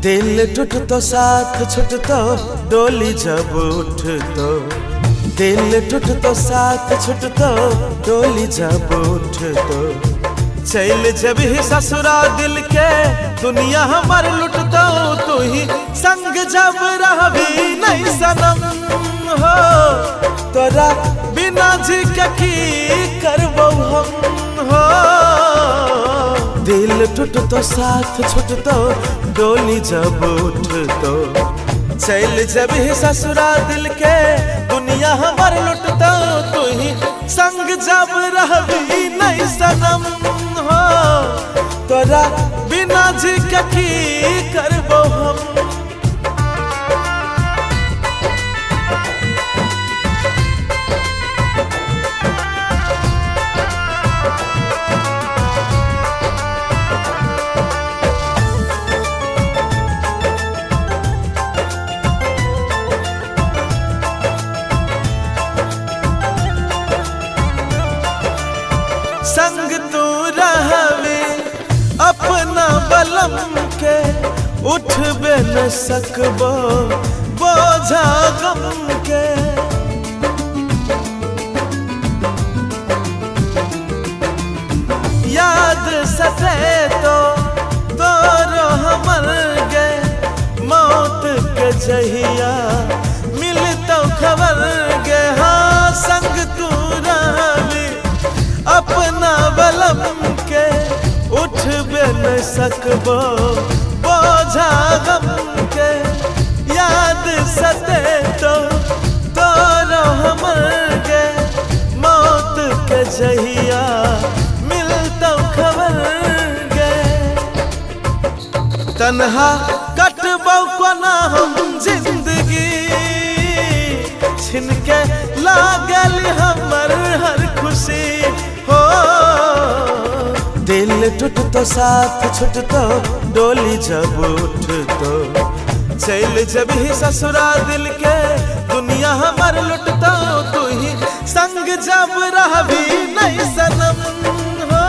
दिल टूटतो साथ छुटतो डोली जब उठतो। दिल टूटतो साथ छुटतो डोली जब उठतो। चल जब ही ससुरा दिल के दुनिया हमार लुटतो। तू ही संग जब रहबी नहीं सनम हो। तोरा बिना जी के की करबो हम हो। दिल टूटतो साथ छुटतो डोली जब उठतो। चल जब ही ससुरा दिल के दुनिया हमार लुटतो। तू ही संग जब रहबी नहीं सनम हो। तोरा बिना जी के की करबो हम। संग तू रहवे अपना बलम के उठबे न सकबो बोझा गम के। याद सते तो तोरो हमर गे मौत के जहिया मिलतो खबर गे। हाँ संग तू रहवे अपना बलम के उठबे न सकबो बोझा गम के। याद सते तो तोरो हमर गे मौत के जहिया मिलतो खबर गे। तन्हा कटबो कोना हम जिंदगी छिनके लागल हमर हर खुशी हो। दिल टूटतो साथ छुटतो डोली जब उठतो। चल जब ही ससुरा दिल के दुनिया हमार लुटतो। तू ही संग जब रहबी नहीं सनम हो।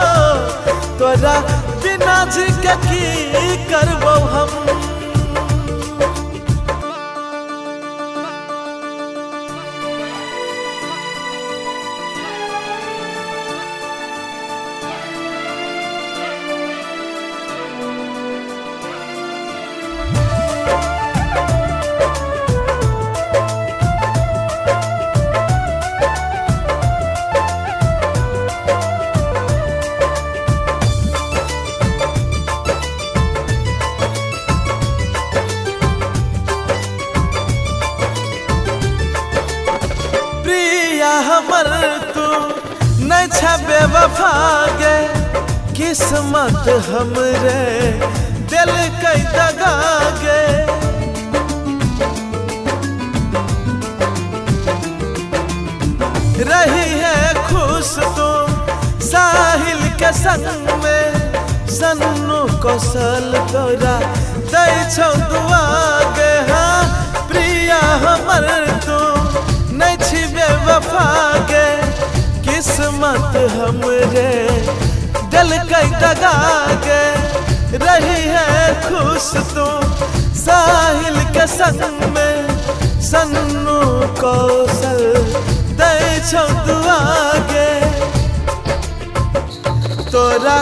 तोरा बिना जी के की करबो हम। हमर तू नहीं छबे वफा गे। किस्मत हमरे दिल कई दगा गे। रही है खुश तू साहिल के संग में। सन्नू कौशल तोरा दै छौ दुआ गे। हाँ प्रिया हमर तू नहीं छिबे वफा गे। किस्मत हमरे दिल कई दगा गे। रही है खुश तू साहिल के संग में। सन्नू कौशल दै छौ दुआ गे। तोरा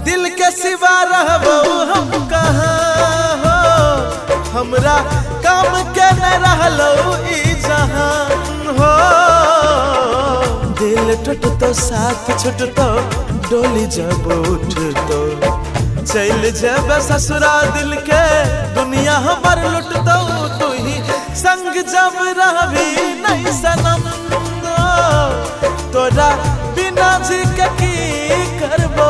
दिल के सिवा रहबो हम कहाँ हो। हमरा काम के न रहलो ई जहान हो। दिल टूटतो साथ छुटतो डोली जब उठतो। चल जब ससुरा दिल के दुनिया हमार लुटतो। तू ही संग जब रहबी नहीं सनम। तोरा बिना जी के की करबो।